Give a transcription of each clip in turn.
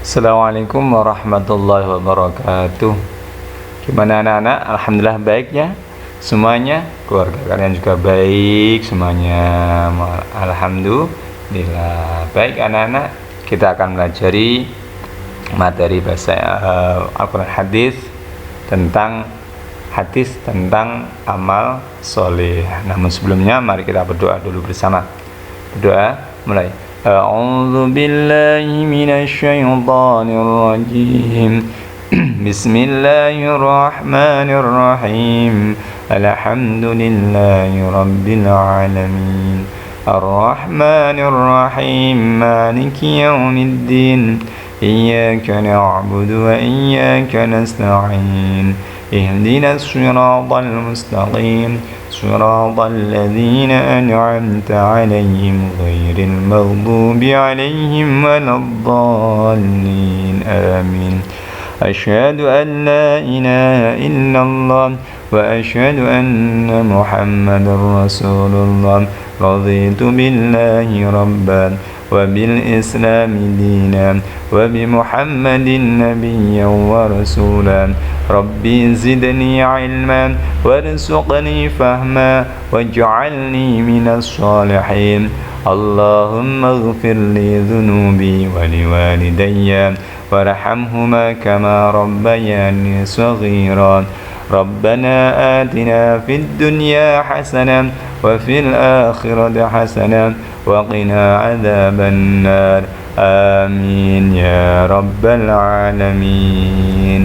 Assalamualaikum warahmatullahi wabarakatuh. Gimana anak-anak? Alhamdulillah baik ya semuanya. Keluarga kalian juga baik semuanya. Alhamdulillah baik anak-anak. Kita akan pelajari materi bahasa Al-Quran hadis tentang amal soleh. Namun sebelumnya mari kita berdoa dulu bersama. Berdoa mulai. A'udzu billahi minasy syaithanir rajim. Bismillahirrahmanirrahim. Alhamdulillahi rabbil alamin. Ar-Rahmanir Rahim. Maliki yaumiddin. Iyyaka na'budu wa iyyaka nasta'in. Ihdinas siratal mustaqim. صراط الذين أنعمت عليهم غير المغضوب عليهم ولا الضالين آمين أشهد أن لا إله إلا الله وأشهد أن محمد رسول الله رضيت بالله ربا وبالإسلام دينا وبمحمد نبيا ورسولا ربي زدني علما وارزقني فهما واجعلني من الصالحين اللهم اغفر لي ذنوبي ولوالدي وارحمهما كما ربياني صغيرا ربنا آتنا في الدنيا حسنة وفي الآخرة حسنة وقنا عذاب النار آمين يا رب العالمين.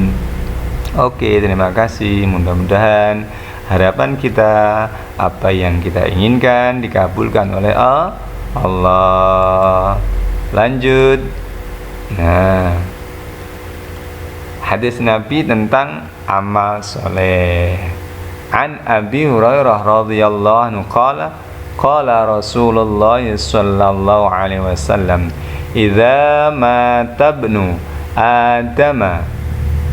Oke, terima kasih. Mudah-mudahan harapan kita, apa yang kita inginkan dikabulkan oleh Allah. Lanjut. Nah, hadis Nabi tentang amal soleh. An Abi Hurairah radhiyallahu anhu qala Rasulullah sallallahu alaihi wasallam idza mata ibnu adama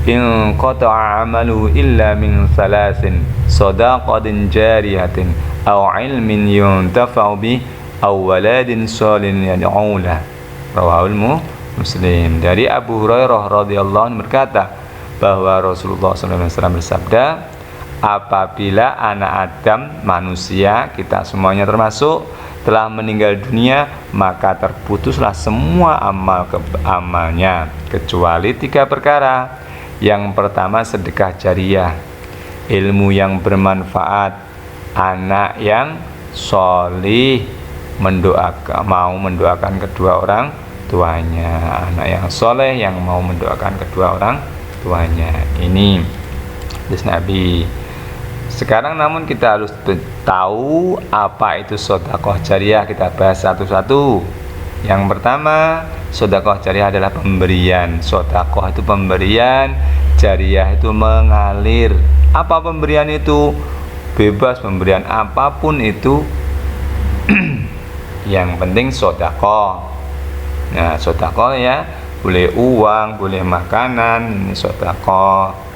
in qata'a amalu illa min thalathin sadaqatin jariyatin aw ilmin yuntafa'u bih aw waladin salihin yad'u lahu. Rawahul Muslim. Dari Abu Hurairah radhiyallahu anhu berkata bahwa Rasulullah SAW bersabda, apabila anak Adam, manusia, kita semuanya termasuk, telah meninggal dunia, maka terputuslah semua amalnya kecuali 3 perkara. Yang pertama sedekah jariah, ilmu yang bermanfaat, anak yang solih, mau mendoakan kedua orang tuanya, anak yang soleh yang mau mendoakan kedua orang tuanya. Ini hadis Nabi. Sekarang namun kita harus tahu apa itu sedekah jariah. Kita bahas satu-satu. Yang pertama, sedekah jariah adalah pemberian. Sedekah itu pemberian, jariah itu mengalir. Apa pemberian itu? Bebas pemberian apapun itu. Yang penting sedekah. Nah, sedekah ya, boleh uang, boleh makanan, ini sedekah.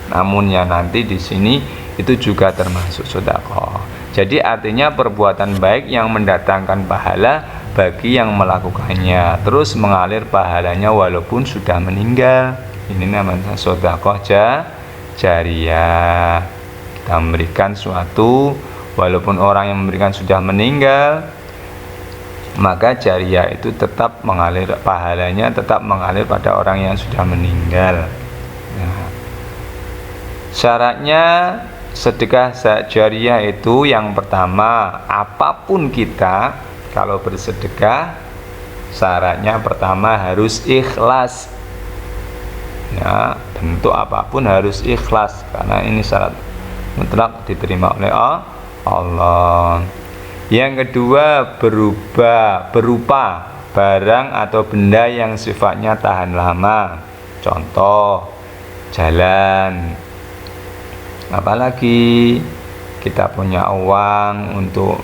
Namun ya nanti di sini itu juga termasuk sedekah. Jadi artinya perbuatan baik yang mendatangkan pahala bagi yang melakukannya, terus mengalir pahalanya walaupun sudah meninggal. Ini namanya sedekah jariah. Kita memberikan suatu walaupun orang yang memberikan sudah meninggal, maka jariah itu tetap mengalir, pahalanya tetap mengalir pada orang yang sudah meninggal. Nah, syaratnya sedekah jariah itu yang pertama, apapun kita kalau bersedekah, syaratnya pertama harus ikhlas. Ya, bentuk apapun harus ikhlas, karena ini syarat mutlak diterima oleh Allah. Yang kedua, berupa barang atau benda yang sifatnya tahan lama. Contoh, jalan. Apalagi kita punya uang untuk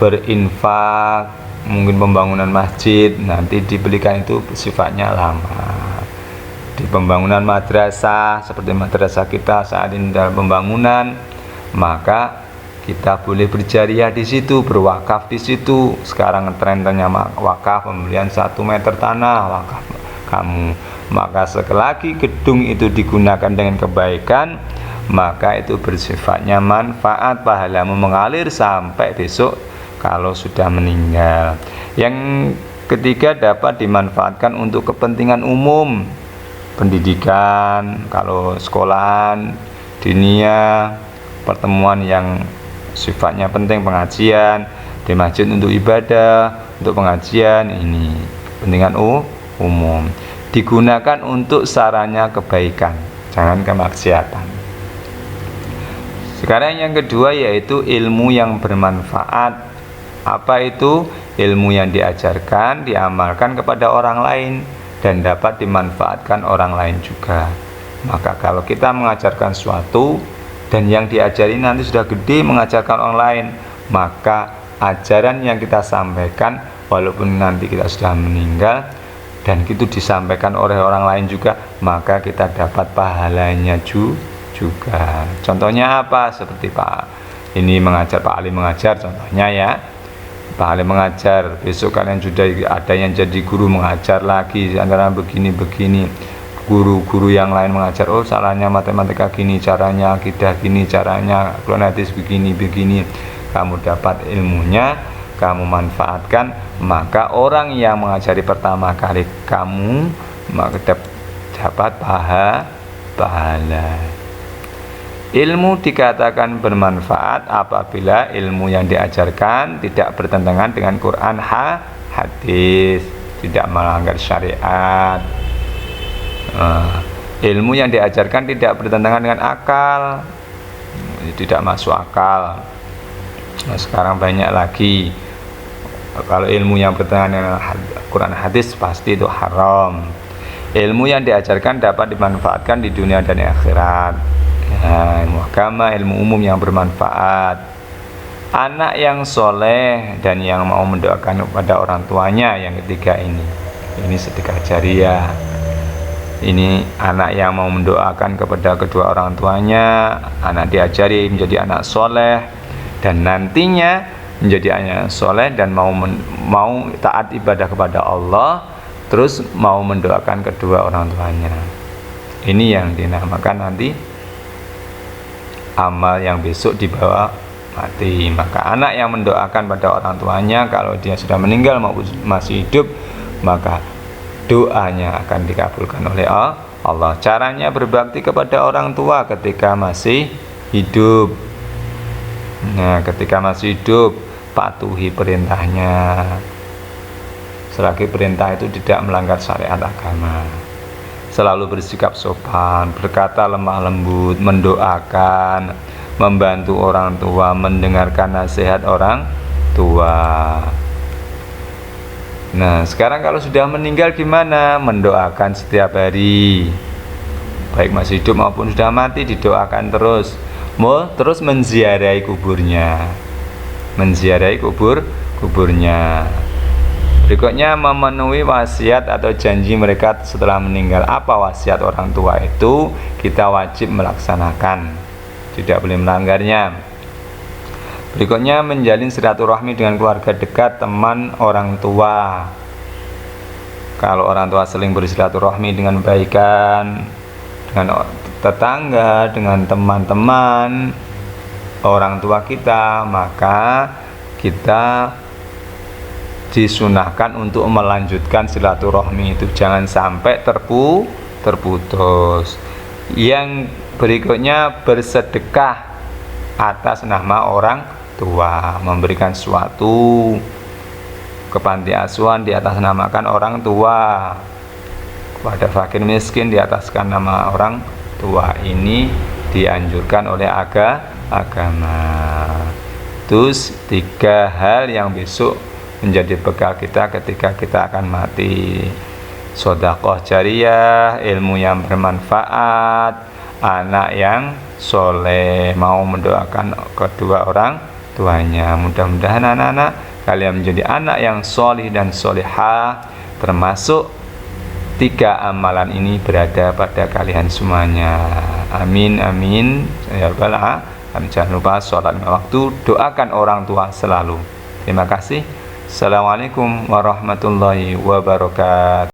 berinfak, mungkin pembangunan masjid, nanti dibelikan itu sifatnya lama. Di pembangunan madrasah, seperti madrasah kita saat ini dalam pembangunan, maka kita boleh berjariah di situ, berwakaf di situ. Sekarang trennya wakaf, pembelian 1 meter tanah, wakaf kamu. Maka selagi gedung itu digunakan dengan kebaikan, maka itu bersifatnya manfaat, pahalamu mengalir sampai besok kalau sudah meninggal. Yang ketiga, dapat dimanfaatkan untuk kepentingan umum, pendidikan, kalau sekolahan, dunia, pertemuan yang sifatnya penting, pengajian di masjid untuk ibadah, untuk pengajian, ini kepentingan umum. Digunakan untuk sarana kebaikan, jangan kemaksiatan. Sekarang yang kedua yaitu ilmu yang bermanfaat. Apa itu? Ilmu yang diajarkan, diamalkan kepada orang lain dan dapat dimanfaatkan orang lain juga. Maka kalau kita mengajarkan sesuatu dan yang diajari nanti sudah gede mengajarkan orang lain, maka ajaran yang kita sampaikan walaupun nanti kita sudah meninggal dan itu disampaikan oleh orang lain juga, maka kita dapat pahalanya juga. Contohnya apa? Seperti Pak ini mengajar, Pak Ali mengajar, contohnya ya, Pak Ali mengajar, besok kalian sudah ada yang jadi guru mengajar lagi, antara begini-begini, guru-guru yang lain mengajar, oh salahnya matematika gini, caranya akidah gini, caranya kronatis begini-begini, kamu dapat ilmunya, kamu manfaatkan, maka orang yang mengajari pertama kali kamu maka dapat pahala. Ilmu dikatakan bermanfaat apabila ilmu yang diajarkan tidak bertentangan dengan Quran, hadis, tidak melanggar syariat. Ilmu yang diajarkan tidak bertentangan dengan akal, tidak masuk akal. Nah, sekarang banyak lagi, kalau ilmu yang bertentangan dengan Quran, hadis pasti itu haram. Ilmu yang diajarkan dapat dimanfaatkan di dunia dan di akhirat. Ilmu agama, ilmu umum yang bermanfaat. Anak yang soleh dan yang mau mendoakan kepada orang tuanya, yang ketiga ini sedekah jariah. Ini anak yang mau mendoakan kepada kedua orang tuanya, anak diajari menjadi anak soleh dan nantinya menjadi anak soleh dan mau taat ibadah kepada Allah, terus mau mendoakan kedua orang tuanya. Ini yang dinamakan nanti amal yang besok dibawa mati. Maka anak yang mendoakan pada orang tuanya kalau dia sudah meninggal maupun masih hidup, maka doanya akan dikabulkan oleh Allah. Caranya berbakti kepada orang tua ketika masih hidup. Nah, ketika masih hidup patuhi perintahnya. Selagi perintah itu tidak melanggar syariat agama. Selalu bersikap sopan, berkata lemah lembut, mendoakan, membantu orang tua, mendengarkan nasihat orang tua. Nah, sekarang kalau sudah meninggal gimana? Mendoakan setiap hari, baik masih hidup maupun sudah mati, didoakan terus. Terus menziarahi kuburnya, kuburnya. Berikutnya memenuhi wasiat atau janji mereka setelah meninggal. Apa wasiat orang tua itu? Kita wajib melaksanakan, tidak boleh melanggarnya. Berikutnya menjalin silaturahmi dengan keluarga dekat, teman, orang tua. Kalau orang tua saling bersilaturahmi dengan baikan, dengan tetangga, dengan teman-teman orang tua kita, maka kita disunahkan untuk melanjutkan silaturahmi itu, jangan sampai terputus. Yang berikutnya bersedekah atas nama orang tua, memberikan sesuatu ke panti asuhan di atas namakan orang tua, kepada fakir miskin di ataskan nama orang tua. Ini dianjurkan oleh agama. Terus 3 hal yang besok menjadi bekal kita ketika kita akan mati: sedekah jariah, ilmu yang bermanfaat, anak yang soleh, mau mendoakan kedua orang tuanya. Mudah-mudahan anak-anak kalian menjadi anak yang solih dan solihah, termasuk 3 amalan ini berada pada kalian semuanya. Amin amin ya rabbal alamin. Jangan lupa sholat 5 waktu, doakan orang tua selalu. Terima kasih. Assalamualaikum warahmatullahi wabarakatuh.